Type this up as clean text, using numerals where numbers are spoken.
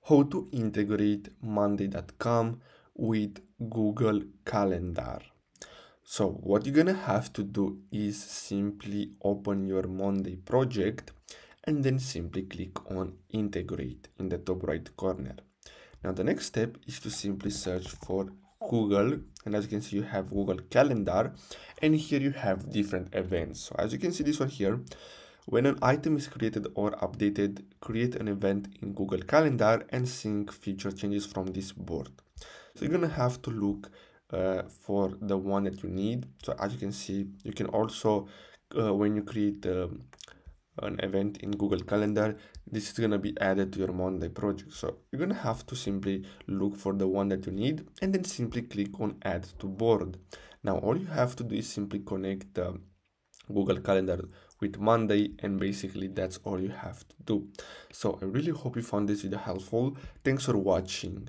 how to integrate monday.com with Google Calendar. So what you're gonna have to do is simply open your Monday project and then simply click on integrate in the top right corner. Now the next step is to simply search for Google, and as you can see you have Google Calendar, and here you have different events. So as you can see this one here, when an item is created or updated, create an event in Google Calendar and sync feature changes from this board. So you're gonna have to look for the one that you need. So as you can see, you can also, when you create an event in Google Calendar, this is gonna be added to your Monday project. So you're gonna have to simply look for the one that you need and then simply click on add to board. Now all you have to do is simply connect the Google Calendar with Monday, and basically that's all you have to do. So I really hope you found this video helpful. Thanks for watching.